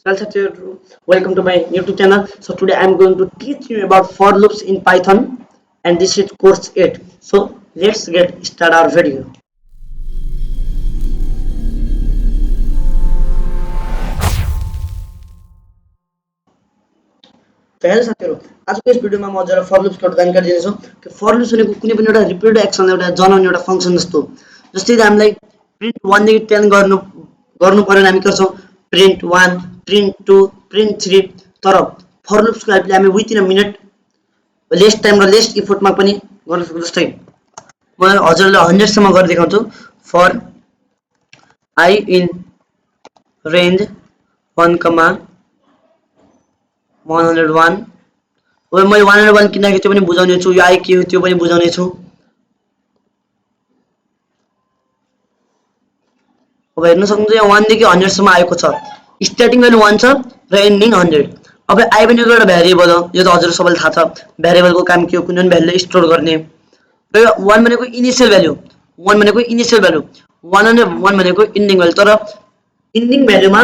Welcome to my YouTube channel. So today I'm going to teach you about for loops in Python, and this is course 8. So let's get start our video. तो hello साथीहरु, आजको यस भिडियोमा म हजुरलाई for loops को जानकारी दिनेछु कि for loops भनेको कुनै पनि एउटा रिपिटेड एक्सन एउटा जनाउने एउटा फंक्सन जस्तो जस्तै हामीलाई प्रिन्ट 1 देखि 10 गर्नु पर्यो हामी गर्छौं प्रिन्ट 1 प्रिन्ट 2 प्रिन्ट 3 तर for loops को हेल्पले हामी within a minute lace time र लेस इफोर्टमा पनि गर्न सक्छौं जस्तै म हजुरलाई 100 सम्म गरेर देखाउँछु for I in range 1, 101 अब मैले 101 किन त्यो पनि बुझाउने छु यो आई के हो त्यो पनि बुझाउने छु अब हेर्न सक्नुहुन्छ यहाँ 1 देखि 100 सम्म आएको छ स्टार्टिङ भ्यालु 1 छ र एन्डिङ 100 अब आई भनेको एउटा भेरिएबल हो यो त हजुर सबैलाई थाहा छ भेरिएबलको काम के हो कुनै पनि भ्यालु स्टोर गर्ने र 1 भनेको इनिशियल भ्यालु 1 भनेको इनिशियल भ्यालु 101 भनेको एन्डिङ भ्यालु तर एन्डिङ भ्यालुमा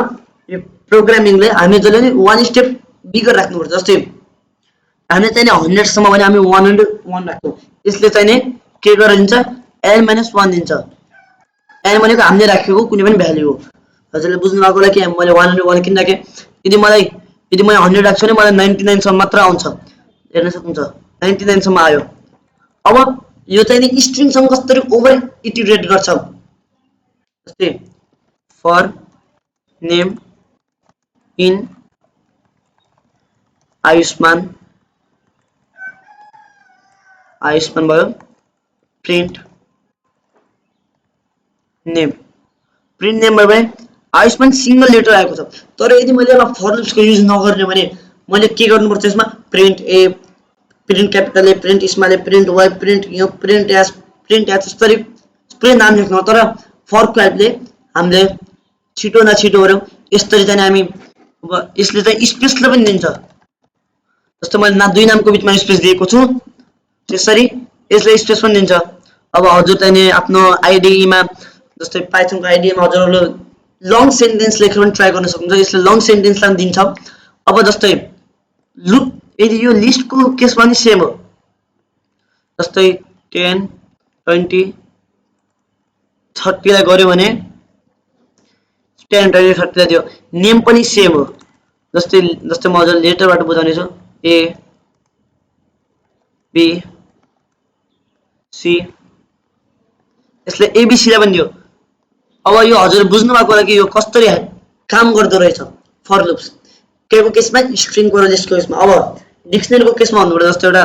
यो प्रोग्रामिङले हामी जहिले नि 1 स्टेप बिगर राख्नुपर्छ जस्तै हामीले चाहिने 100 सम्म भने हामी 101 राख्छौं यसले चाहिने के गरेर दिन्छ n 1 दिन्छ n भनेको हामीले राखेको कुनै पनि भ्यालु हो हजुरले बुझ्नु भएको लागि मैले 101 किन राखे यदि मैले 100 राख्छु भने मलाई 99 सम्म मात्र आउँछ हेर्न सक्नुहुन्छ 99 सम्म आयो अब यो चाहिँ नि स्ट्रिङ सँग कसरी ओभर इटरेट गर्छ जस्तै for name in आयुष्मान भयो प्रिन्ट नेम भयो भने आयुष्मान सिंगल लेटर आएको छ तर यदि मैले अब for loops को युज नगर्ने भने मैले के गर्नुपर्छ यसमा print A print capital A print small A print Y print U print S यसरी पुरै नाम लेख्नु तर for को हेल्पले हामीले छिटो न छिटो गरौँ यसरी चाहिँ हामी अब यसले चाहिँ स्पेसले पनि दिन्छ जस्तो मैले दुई नामको बीचमा स्पेस दिएको छु त्यसरी यसले स्पेस पनि दिन्छ अब हजुर चाहिँ आफ्नो आईडीई मा जस्तै पाइथन को आईडीई मा हजुरले लङ सेन्टेन्स लेखेर पनि ट्राई गर्न सक्नुहुन्छ यसले लङ सेन्टेन्स लाई दिन्छ अब जस्तै लुप यदि यो लिस्ट को केसमा पनि सेम हो जस्तै 10 20 30 लाई गर्यो भने 10 20 30 लाई दियो नेम पनि सेम हो जस्तै म हजुरले लेटरबाट बुझाउने छु A B C यसले ABC लाई पनि दियो अब यो हजुर बुझ्नु भएको लागि यो कसरी काम गर्दो रहेछ for loops केको केसमा स्ट्रिङ को र लिस्ट को केसमा अब डिक्सनरी को केसमा भन्नुपर्दा जस्तो एउटा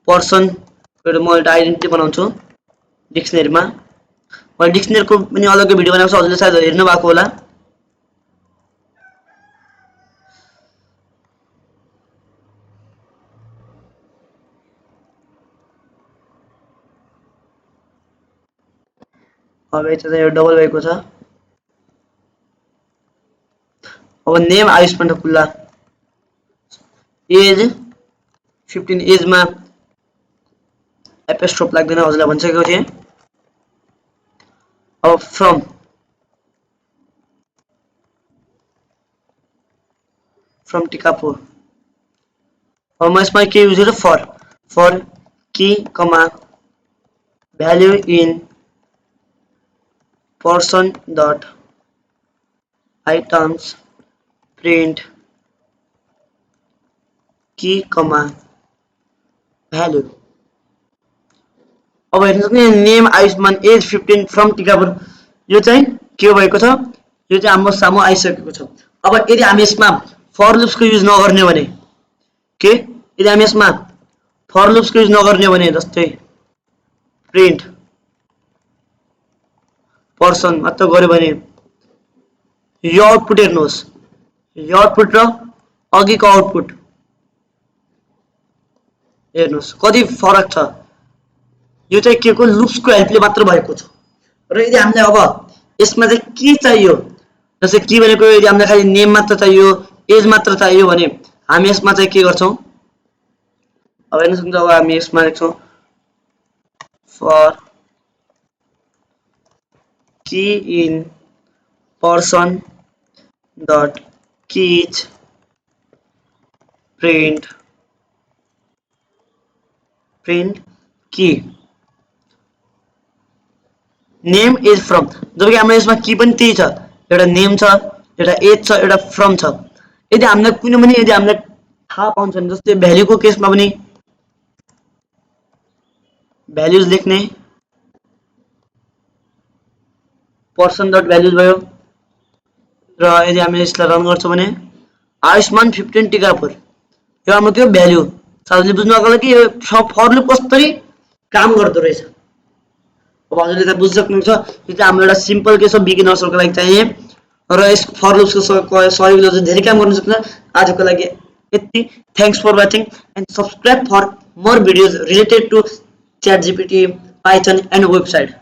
पर्सन एउटा म एउटा आइडेन्टिटी बनाउँछु डिक्सनरीमा मैले डिक्सनरी को पनि अलग्गै भिडियो बनाएको छु हजुरले सायद हेर्नु भएको होला अब यता चाहिँ डबल भएको छ अब नेम आयुष्मान खुल्ला एज 15 एज मा एपोस्ट्रोफ लाग्दैन हजुरलाई भनिसकेको थिए अब फ्रम टिकापुर अब म यसमा के युज गर्छु for key comma value in person dot items print key comma value अब हेर्नु सक्नुहुन्छ name Ayushman age 15 from Tikapur यो चाहिँ के भएको छ यो चाहिँ हाम्रो सामु आइसकेको छ अब यदि हामी यसमा for loops को युज नगर्ने भने के यदि हामी यसमा for loops को युज नगर्ने भने जस्तै प्रिन्ट पर्सन मात्र गर्यो भने यो आउटपुट हेर्नुहोस् यो आउटपुट र अघिको आउटपुट हेर्नुहोस् कति फरक छ यो चाहिँ के को लुप्स को हेल्पले मात्र भएको छ र यदि हामीले अब यसमा चाहिँ के चाहियो जस्तै के भनेको यदि हामीलाई खाली नेम मात्र चाहियो एज मात्र चाहियो भने हामी यसमा चाहिँ के गर्छौं अब हेर्न सक्नुहुन्छ अब हामी यसमा लेख्छौं for key in person dot keys print key name is from जब कि हाम्रो यसमा की पनि त्यही छ एउटा नेम छ एउटा एज छ एउटा फ्रम छ यदि हामीलाई कुनै पनि यदि हामीलाई थाहा पाउँछ भने जस्तै भ्यालुको केसमा पनि भ्यालुज लेख्ने पर्सन डट भ्यालुज भयो र यदि हामी यसलाई रन गर्छौं भने आयुष्मान 15 टिकापुर यो हाम्रो के भ्यालु साथीले बुझ्नको लागि यो फर लुप कसरी काम गर्दो रहेछ अब हजुरले त बुझ्नुहुन्छ यो चाहिँ हाम्रो एउटा सिम्पल के छ बिगिनर्सहरुको लागि चाहिए र यस फर लुप्सको सहयोगले चाहिँ धेरै काम गर्न सक्छ आजको लागि यति thanks for watching and subscribe for more videos related to ChatGPT, Python and website.